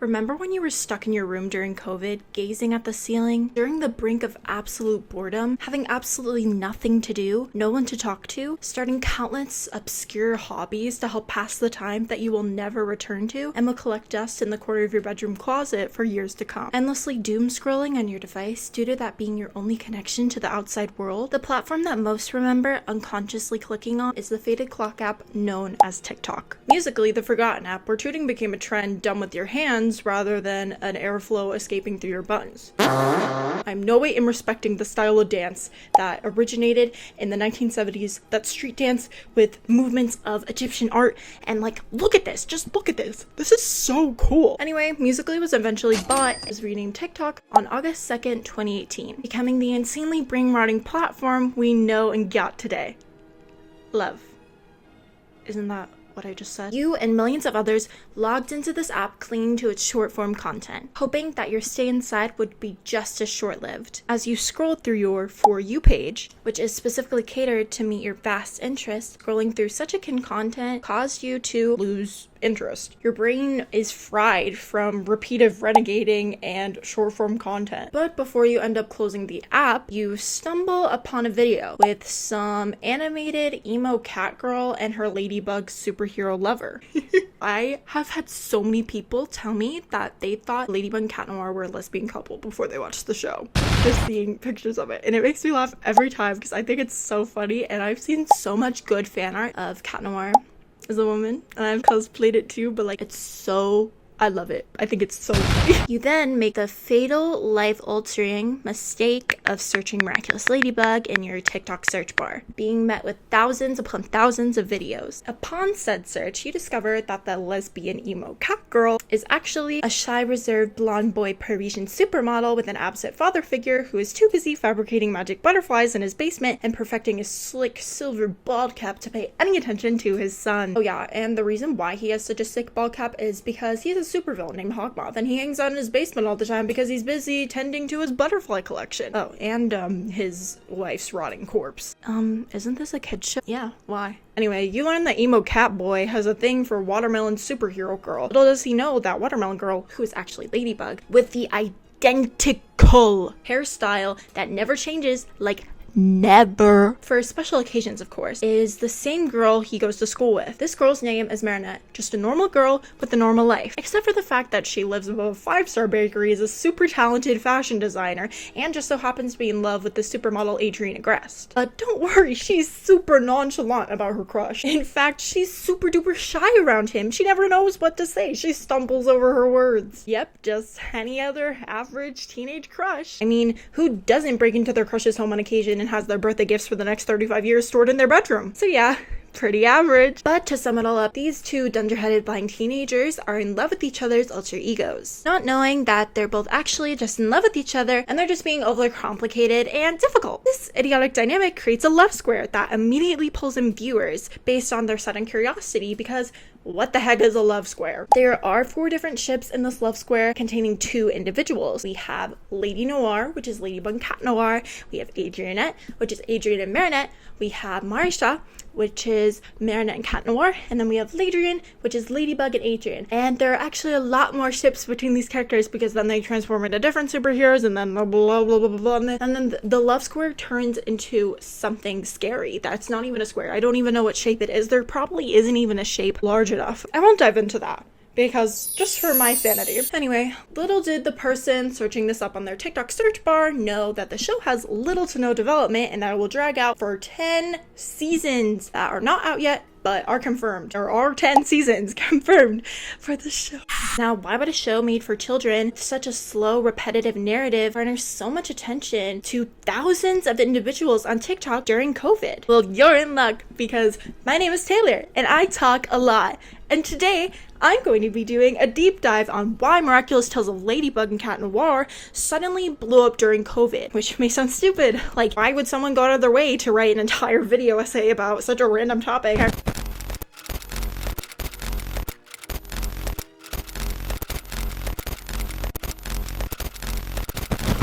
Remember when you were stuck in your room during COVID, gazing at the ceiling, during the brink of absolute boredom, having absolutely nothing to do, no one to talk to, starting countless obscure hobbies to help pass the time that you will never return to and will collect dust in the corner of your bedroom closet for years to come? Endlessly doom scrolling on your device due to that being your only connection to the outside world? The platform that most remember unconsciously clicking on is the faded clock app known as TikTok. Musically, the forgotten app where tooting became a trend done with your hands rather than an airflow escaping through your buns. I'm no way in respecting the style of dance that originated in the 1970s, that street dance with movements of Egyptian art, and look at this, just look at this. This is so cool. Anyway, Musical.ly was eventually bought as renamed TikTok on August 2nd, 2018, becoming the insanely brain-rotting platform we know and got today. Love. Isn't that what I just said? You and millions of others logged into this app clinging to its short-form content, hoping that your stay inside would be just as short-lived. As you scrolled through your For You page, which is specifically catered to meet your vast interests, scrolling through such akin content caused you to lose interest. Your brain is fried from repeated renegading and short-form content. But before you end up closing the app, you stumble upon a video with some animated emo cat girl and her ladybug superhero lover. I have had so many people tell me that they thought Ladybug and Cat Noir were a lesbian couple before they watched the show. Just seeing pictures of it. And it makes me laugh every time because I think it's so funny, and I've seen so much good fan art of Cat Noir as a woman, and I've cosplayed it too, but it's so, I love it. I think it's so funny. You then make the fatal, life-altering mistake of searching Miraculous Ladybug in your TikTok search bar, being met with thousands upon thousands of videos. Upon said search, you discover that the lesbian emo cat girl is actually a shy, reserved, blonde boy Parisian supermodel with an absent father figure who is too busy fabricating magic butterflies in his basement and perfecting his slick silver bald cap to pay any attention to his son. Oh yeah, and the reason why he has such a sick bald cap is because he's a supervillain named Hawkmoth, and he hangs out in his basement all the time because he's busy tending to his butterfly collection. Oh, and his wife's rotting corpse. Isn't this a kid's show? Yeah, why? Anyway, you learn that emo cat boy has a thing for watermelon superhero girl. Little does he know that watermelon girl, who is actually Ladybug, with the identical hairstyle that never changes, never, for special occasions of course, is the same girl he goes to school with. This girl's name is Marinette, just a normal girl with a normal life, except for the fact that she lives above a 5-star bakery, is a super talented fashion designer, and just so happens to be in love with the supermodel Adrienne Agreste. But don't worry, she's super nonchalant about her crush. In fact, she's super duper shy around him. She never knows what to say. She stumbles over her words. Yep, just any other average teenage crush. I mean, who doesn't break into their crush's home on occasion and has their birthday gifts for the next 35 years stored in their bedroom? So yeah, pretty average. But to sum it all up, these two dunderheaded blind teenagers are in love with each other's alter egos, not knowing that they're both actually just in love with each other and they're just being overly complicated and difficult. This idiotic dynamic creates a love square that immediately pulls in viewers based on their sudden curiosity, because what the heck is a love square? There are 4 different ships in this love square containing 2 individuals. We have Lady Noir, which is Ladybug and Cat Noir. We have Adrienne, which is Adrienne and Marinette. We have Marisha, which is Marinette and Cat Noir. And then we have Ladrian, which is Ladybug and Adrienne. And there are actually a lot more ships between these characters because then they transform into different superheroes and then blah, blah, blah, blah, blah. And then the love square turns into something scary. That's not even a square. I don't even know what shape it is. There probably isn't even a shape large enough. I won't dive into that, because just for my sanity. Anyway, little did the person searching this up on their TikTok search bar know that the show has little to no development and that it will drag out for 10 seasons that are not out yet, but are confirmed. There are 10 seasons confirmed for the show. Now, why would a show made for children, such a slow, repetitive narrative, garner so much attention to thousands of individuals on TikTok during COVID? Well, you're in luck, because my name is Taylor, and I talk a lot. And today, I'm going to be doing a deep dive on why Miraculous Tales of Ladybug and Cat Noir suddenly blew up during COVID, which may sound stupid. Why would someone go out of their way to write an entire video essay about such a random topic?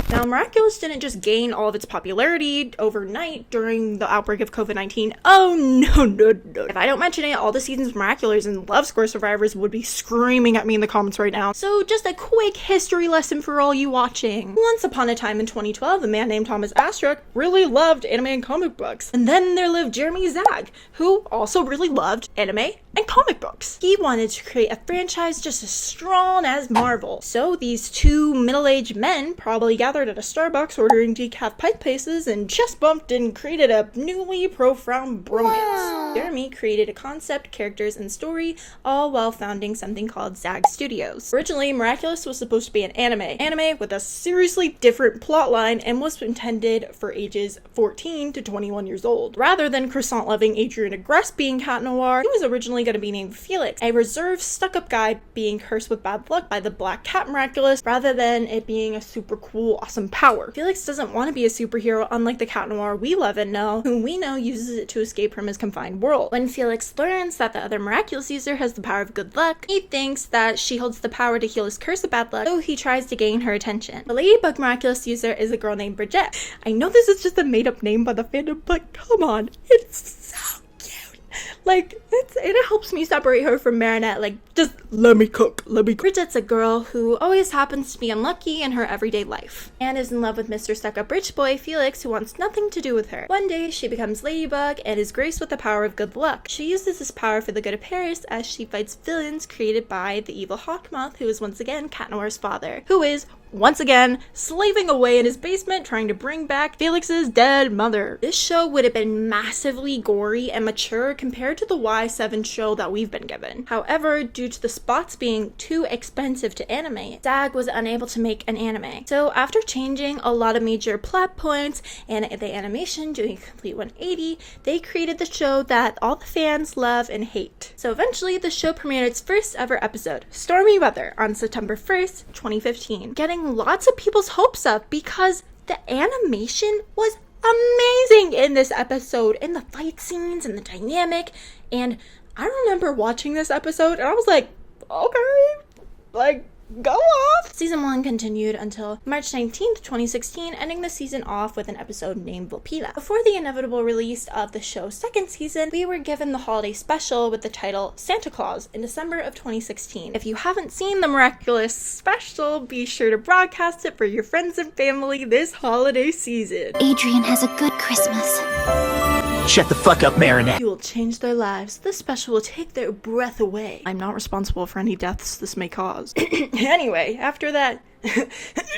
Now, Miraculous didn't just gain all of its popularity overnight during the outbreak of COVID-19. Oh, no. If I don't mention it, all the seasons of Miraculous and Love Score survivors would be screaming at me in the comments right now. So just a quick history lesson for all you watching. Once upon a time in 2012, a man named Thomas Astruc really loved anime and comic books. And then there lived Jeremy Zag, who also really loved anime and comic books. He wanted to create a franchise just as strong as Marvel. So these two middle-aged men probably gathered at a Starbucks ordering decaf pint paces and chest bumped and created a newly profound bromance. Wow. Jeremy created a concept, characters, and story, all while founding something called Zag Studios. Originally, Miraculous was supposed to be an anime with a seriously different plotline and was intended for ages 14 to 21 years old. Rather than croissant-loving Adrian Agreste being Cat Noir, he was originally going to be named Felix, a reserved, stuck-up guy being cursed with bad luck by the Black Cat Miraculous, rather than it being a super cool, awesome power. Felix doesn't want to be a superhero, unlike the Cat Noir we love and know, whom we know uses it to escape from his confined world. When Felix learns that the other Miraculous user has the power of good luck, he thinks that she holds the power to heal his curse of bad luck, so he tries to gain her attention. The Ladybug Miraculous user is a girl named Bridget. I know this is just a made-up name by the fandom, but come on, it's so cute. Like, it helps me separate her from Marinette. Like, just let me cook. Bridget's a girl who always happens to be unlucky in her everyday life and is in love with Mr. Stuck-Up Rich Boy Felix, who wants nothing to do with her. One day, she becomes Ladybug and is graced with the power of good luck. She uses this power for the good of Paris as she fights villains created by the evil Hawkmoth, who is once again Cat Noir's father, who is once again slaving away in his basement trying to bring back Felix's dead mother. This show would have been massively gory and mature compared to the Y7 show that we've been given. However, due to the spots being too expensive to animate, Zag was unable to make an anime. So after changing a lot of major plot points and the animation doing a complete 180, they created the show that all the fans love and hate. So eventually the show premiered its first ever episode, Stormy Weather, on September 1st, 2015, getting lots of people's hopes up because the animation was amazing in this episode, and the fight scenes and the dynamic. And I remember watching this episode and I was like, okay, like, go off. Season 1 continued until March 19th, 2016, ending the season off with an episode named Volpila. Before the inevitable release of the show's second season, we were given the holiday special with the title Santa Claus in December of 2016. If you haven't seen the Miraculous special, be sure to broadcast it for your friends and family this holiday season. Adrian has a good Christmas. Shut the fuck up, Marinette. You will change their lives. This special will take their breath away. I'm not responsible for any deaths this may cause. Anyway, after that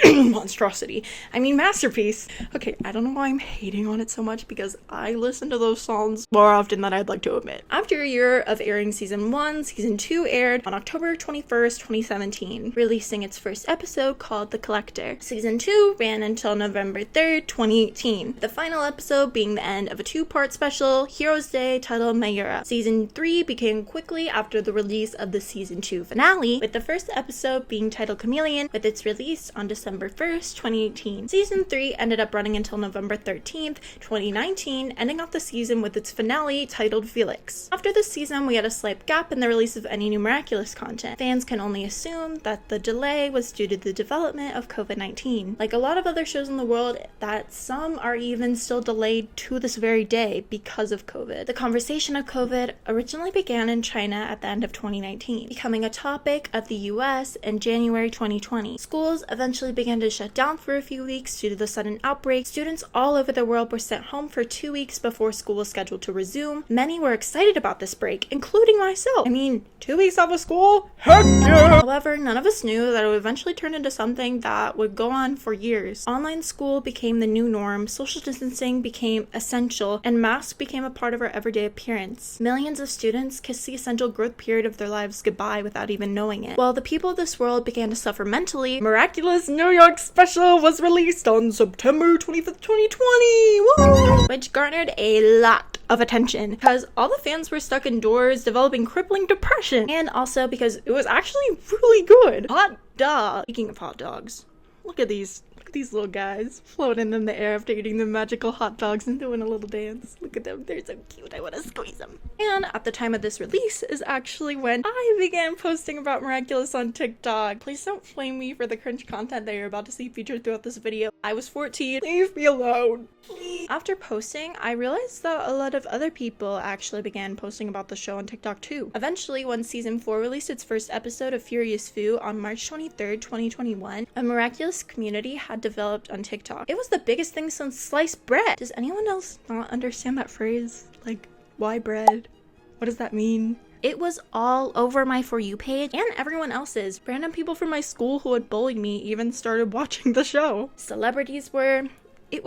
monstrosity, masterpiece. Okay, I don't know why I'm hating on it so much because I listen to those songs more often than I'd like to admit. After a year of airing season 1, season 2 aired on October 21st, 2017, releasing its first episode called The Collector. Season 2 ran until November 3rd, 2018. The final episode being the end of a 2-part special, Heroes Day, titled Mayura. Season 3 began quickly after the release of the season 2 finale, with the first episode being titled Chameleon, with its released on December 1st, 2018. Season 3 ended up running until November 13th, 2019, ending off the season with its finale titled Felix. After this season, we had a slight gap in the release of any new Miraculous content. Fans can only assume that the delay was due to the development of COVID-19. Like a lot of other shows in the world, that some are even still delayed to this very day because of COVID. The conversation of COVID originally began in China at the end of 2019, becoming a topic of the US in January 2020. Schools eventually began to shut down for a few weeks due to the sudden outbreak. Students all over the world were sent home for 2 weeks before school was scheduled to resume. Many were excited about this break, including myself. 2 weeks off of school? Heck yeah! However, none of us knew that it would eventually turn into something that would go on for years. Online school became the new norm, social distancing became essential, and masks became a part of our everyday appearance. Millions of students kissed the essential growth period of their lives goodbye without even knowing it. While the people of this world began to suffer mentally, Miraculous New York special was released on September 25th, 2020, woo! Which garnered a lot of attention because all the fans were stuck indoors developing crippling depression, and also because it was actually really good. Hot dog. Speaking of hot dogs, look at these These little guys floating in the air after eating the magical hot dogs and doing a little dance. Look at them, they're so cute, I want to squeeze them. And at the time of this release is actually when I began posting about Miraculous on TikTok. Please don't flame me for the cringe content that you're about to see featured throughout this video. I was 14, leave me alone. Please. After posting, I realized that a lot of other people actually began posting about the show on TikTok too. Eventually, when season 4 released its first episode of Furious Fu on March 23rd, 2021, a Miraculous community had developed on TikTok. It was the biggest thing since sliced bread. Does anyone else not understand that phrase? Like, why bread? What does that mean? It was all over my For You page and everyone else's. Random people from my school who had bullied me even started watching the show. Celebrities were... It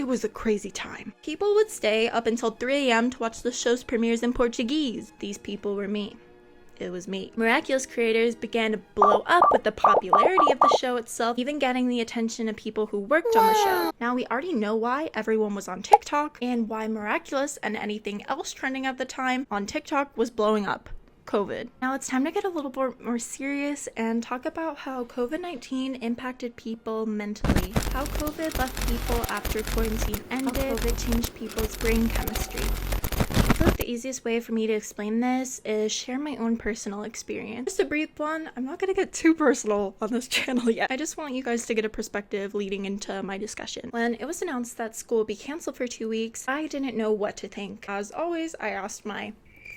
was a crazy time. People would stay up until 3 a.m. to watch the show's premieres in Portuguese. These people were me. It was me. Miraculous creators began to blow up with the popularity of the show itself, even getting the attention of people who worked on the show. Now we already know why everyone was on TikTok and why Miraculous and anything else trending at the time on TikTok was blowing up. COVID. Now it's time to get a little bit more serious and talk about how COVID-19 impacted people mentally, how COVID left people after quarantine ended, how COVID changed people's brain chemistry. I feel like the easiest way for me to explain this is share my own personal experience. Just a brief one. I'm not gonna get too personal on this channel yet. I just want you guys to get a perspective leading into my discussion. When it was announced that school would be canceled for 2 weeks, I didn't know what to think. As always, I asked my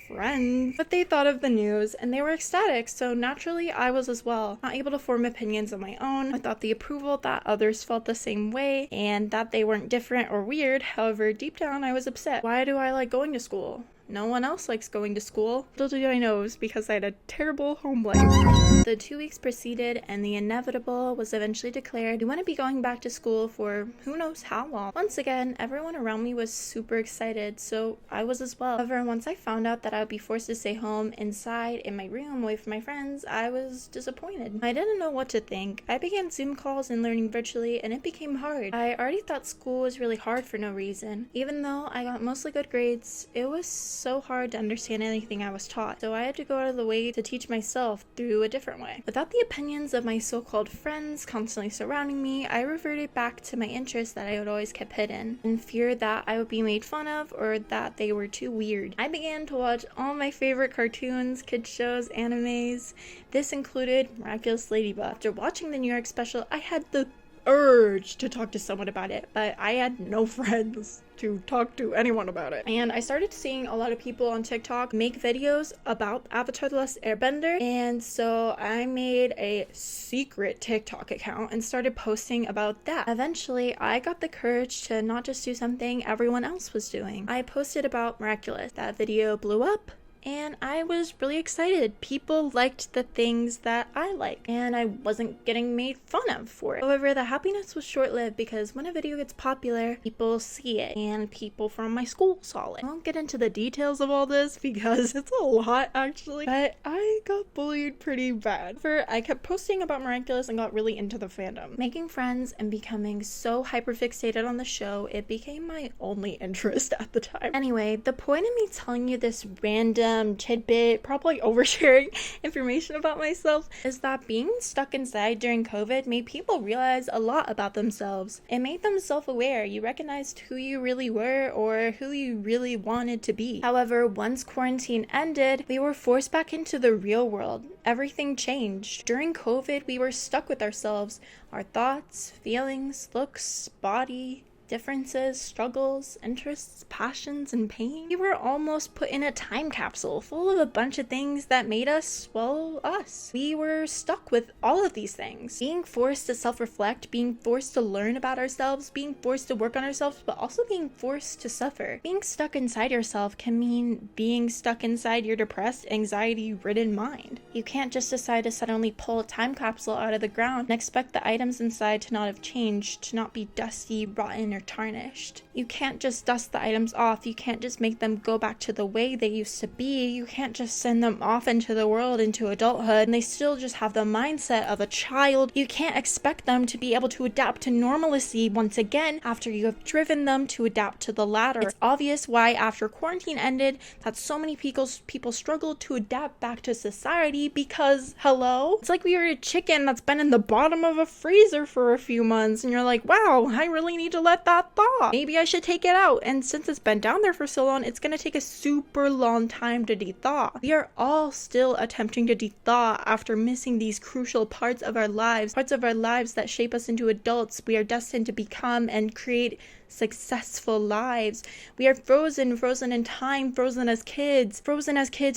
friends what they thought of the news, and they were ecstatic, so naturally I was as well. Not able to form opinions of my own without the approval that others felt the same way and that they weren't different or weird. However, deep down I was upset. Why do I like going to school? No one else likes going to school. Little did I know it was because I had a terrible home life. The 2 weeks proceeded and the inevitable was eventually declared. We want to be going back to school for who knows how long. Once again, everyone around me was super excited, so I was as well. However, once I found out that I would be forced to stay home inside in my room away from my friends, I was disappointed. I didn't know what to think. I began Zoom calls and learning virtually, and it became hard. I already thought school was really hard for no reason. Even though I got mostly good grades, it was so hard to understand anything I was taught, so I had to go out of the way to teach myself through a different way. Without the opinions of my so-called friends constantly surrounding me, I reverted back to my interests that I had always kept hidden, in fear that I would be made fun of or that they were too weird. I began to watch all my favorite cartoons, kids shows, animes. This included Miraculous Ladybug. After watching the New York special, I had the urge to talk to someone about it, but I had no friends to talk to anyone about it. And I started seeing a lot of people on TikTok make videos about Avatar: The Last Airbender, and so I made a secret TikTok account and started posting about that. Eventually, I got the courage to not just do something everyone else was doing. I posted about Miraculous. That video blew up, and I was really excited. People liked the things that I like, and I wasn't getting made fun of for it. However, the happiness was short-lived because when a video gets popular, people see it, and people from my school saw it. I won't get into the details of all this because it's a lot actually, but I got bullied pretty bad. I kept posting about Miraculous and got really into the fandom. Making friends and becoming so hyperfixated on the show, it became my only interest at the time. Anyway, the point of me telling you this random tidbit, probably oversharing information about myself, is that being stuck inside during COVID made people realize a lot about themselves. It made them self-aware. You recognized who you really were or who you really wanted to be. However, once quarantine ended, we were forced back into the real world. Everything changed. During COVID, we were stuck with ourselves, our thoughts, feelings, looks, body, differences, struggles, interests, passions, and pain. We were almost put in a time capsule full of a bunch of things that made us, well, us. We were stuck with all of these things. Being forced to self-reflect, being forced to learn about ourselves, being forced to work on ourselves, but also being forced to suffer. Being stuck inside yourself can mean being stuck inside your depressed, anxiety-ridden mind. You can't just decide to suddenly pull a time capsule out of the ground and expect the items inside to not have changed, to not be dusty, rotten, or tarnished. You can't just dust the items off. You can't just make them go back to the way they used to be. You can't just send them off into the world, into adulthood, and they still just have the mindset of a child. You can't expect them to be able to adapt to normalcy once again after you have driven them to adapt to the latter. It's obvious why after quarantine ended that so many people struggled to adapt back to society because, hello? It's like we were a chicken that's been in the bottom of a freezer for a few months and you're like, wow, I really need to let that thaw. Maybe I should take it out. And since it's been down there for so long, it's gonna take a super long time to de-thaw. We are all still attempting to de-thaw after missing these crucial parts of our lives that shape us into adults we are destined to become and create successful lives. We are frozen in time, frozen as kids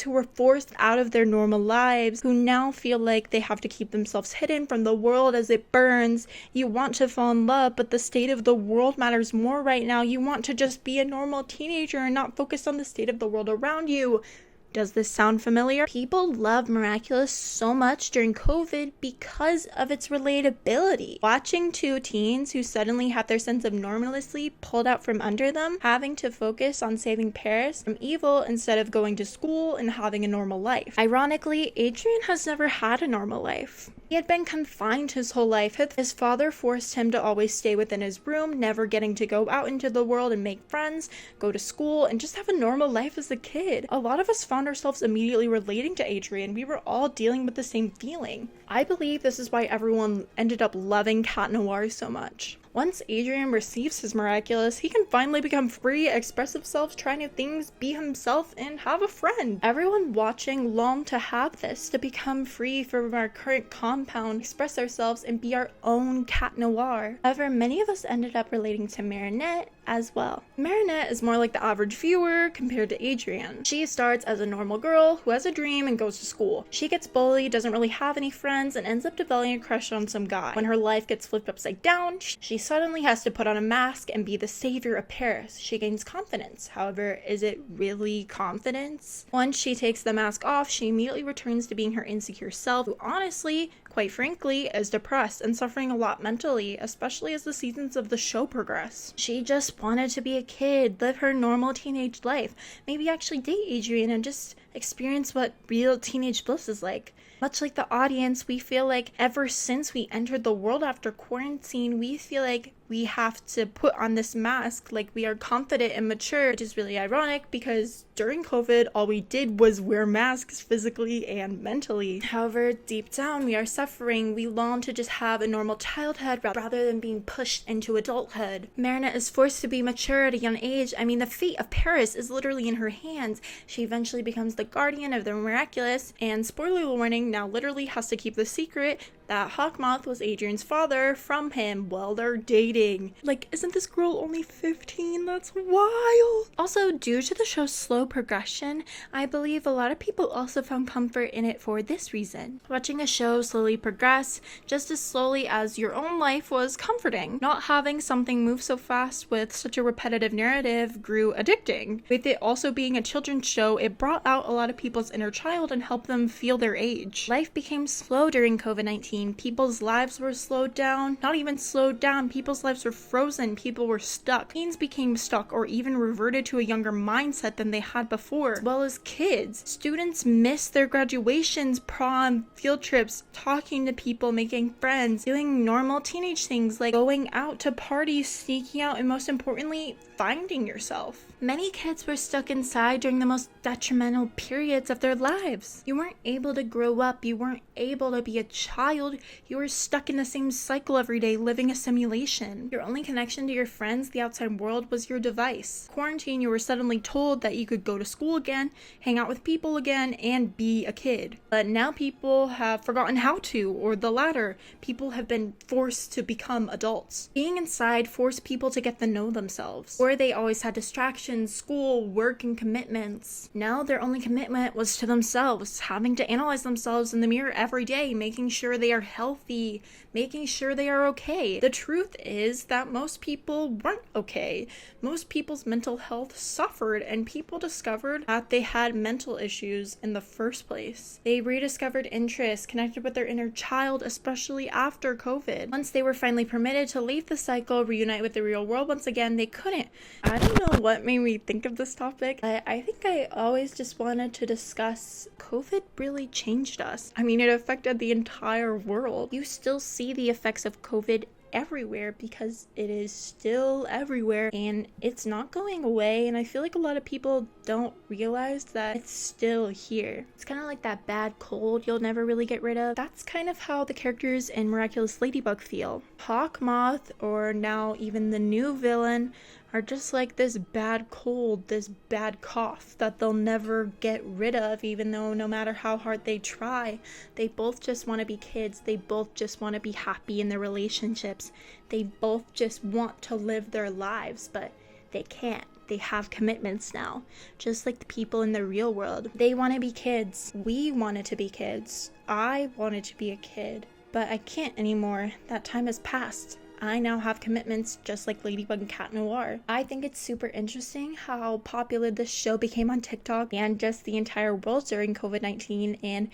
who were forced out of their normal lives, who now feel like they have to keep themselves hidden from the world as it burns. You want to fall in love, but the state of the world matters more right now. You want to just be a normal teenager and not focus on the state of the world around you. Does this sound familiar? People love Miraculous so much during COVID because of its relatability. Watching two teens who suddenly had their sense of normalcy pulled out from under them, having to focus on saving Paris from evil instead of going to school and having a normal life. Ironically, Adrian has never had a normal life. He had been confined his whole life. His father forced him to always stay within his room, never getting to go out into the world and make friends, go to school, and just have a normal life as a kid. A lot of us found ourselves immediately relating to Adrian. We were all dealing with the same feeling. I believe this is why everyone ended up loving Cat Noir so much. Once Adrian receives his Miraculous, he can finally become free, express himself, try new things, be himself, and have a friend. Everyone watching longed to have this, to become free from our current compound, express ourselves, and be our own Cat Noir. However, many of us ended up relating to Marinette as well. Marinette is more like the average viewer compared to Adrian. She starts as a normal girl who has a dream and goes to school. She gets bullied, doesn't really have any friends, and ends up developing a crush on some guy. When her life gets flipped upside down, she suddenly has to put on a mask and be the savior of Paris. She gains confidence. However, is it really confidence? Once she takes the mask off, she immediately returns to being her insecure self, who honestly, quite frankly, is depressed and suffering a lot mentally, especially as the seasons of the show progress. She just wanted to be a kid, live her normal teenage life, maybe actually date Adrian and just experience what real teenage bliss is like. Much like the audience, we feel like ever since we entered the world after quarantine, we feel like we have to put on this mask like we are confident and mature, which is really ironic because during COVID, all we did was wear masks physically and mentally. However, deep down, we are suffering. We long to just have a normal childhood rather than being pushed into adulthood. Marinette is forced to be mature at a young age. I mean, the fate of Paris is literally in her hands. She eventually becomes the guardian of the Miraculous, and spoiler warning, now literally has to keep the secret that Hawkmoth was Adrian's father from him while they're dating. Like, isn't this girl only 15? That's wild! Also, due to the show's slow progression, I believe a lot of people also found comfort in it for this reason. Watching a show slowly progress, just as slowly as your own life, was comforting. Not having something move so fast with such a repetitive narrative grew addicting. With it also being a children's show, it brought out a lot of people's inner child and helped them feel their age. Life became slow during COVID-19. People's lives were slowed down. Not even slowed down, people's lives were frozen. People were stuck. Teens became stuck or even reverted to a younger mindset than they had before, as well as kids. Students missed their graduations, prom, field trips, talking to people, making friends, doing normal teenage things like going out to parties, sneaking out, and most importantly, finding yourself. Many kids were stuck inside during the most detrimental periods of their lives. You weren't able to grow up. You weren't able to be a child. You were stuck in the same cycle every day, living a simulation. Your only connection to your friends, the outside world, was your device. Quarantine, you were suddenly told that you could go to school again, hang out with people again, and be a kid. But now people have forgotten how to, or the latter. People have been forced to become adults. Being inside forced people to get to know themselves, or they always had distractions, school, work, and commitments. Now their only commitment was to themselves, having to analyze themselves in the mirror every day, making sure they are they're healthy, making sure they are okay. The truth is that most people weren't okay. Most people's mental health suffered, and people discovered that they had mental issues in the first place. They rediscovered interests, connected with their inner child, especially after COVID. Once they were finally permitted to leave the cycle, reunite with the real world once again, they couldn't. I don't know what made me think of this topic, but I think I always just wanted to discuss COVID really changed us. I mean, it affected the entire world. You still see the effects of COVID everywhere because it is still everywhere and it's not going away, and I feel like a lot of people don't realize that it's still here. It's kind of like that bad cold you'll never really get rid of. That's kind of how the characters in Miraculous Ladybug feel. Hawkmoth, or now even the new villain, are just like this bad cold, this bad cough that they'll never get rid of, even though no matter how hard they try. They both just want to be kids. They both just want to be happy in their relationships. They both just want to live their lives, but they can't. They have commitments now, just like the people in the real world. They want to be kids. We wanted to be kids. I wanted to be a kid, but I can't anymore. That time has passed. I now have commitments just like Ladybug and Cat Noir. I think it's super interesting how popular this show became on TikTok and just the entire world during COVID-19, and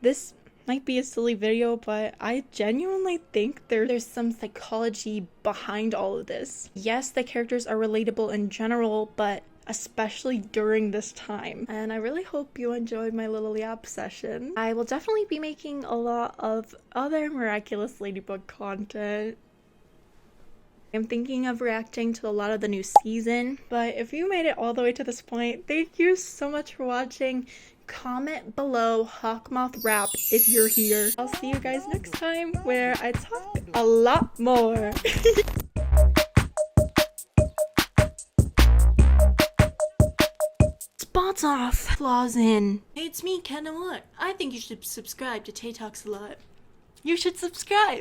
this might be a silly video, but I genuinely think there's some psychology behind all of this. Yes, the characters are relatable in general, but especially during this time. And I really hope you enjoyed my little yap session. I will definitely be making a lot of other Miraculous Ladybug content. I'm thinking of reacting to a lot of the new season, but if you made it all the way to this point, thank you so much for watching. Comment below Hawkmoth rap if you're here. I'll see you guys next time where I talk a lot more. Spots off, flaws in. Hey, it's me, Cat Noir. I think you should subscribe to Tay Talks a Lot. You should subscribe.